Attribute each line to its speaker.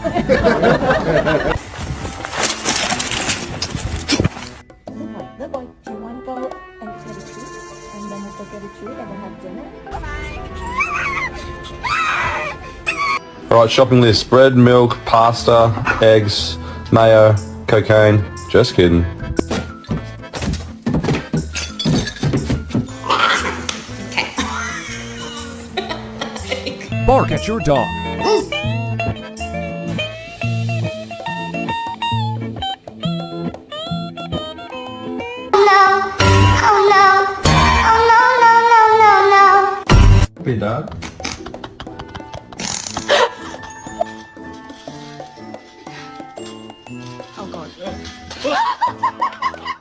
Speaker 1: The boy, do you want to go and get a treat? And then we'll go get a treat and we'll have dinner?
Speaker 2: Alright, shopping list. Bread, milk, pasta, eggs, mayo, cocaine. Just kidding.
Speaker 3: Bark at your dog.
Speaker 2: Hey, Dad.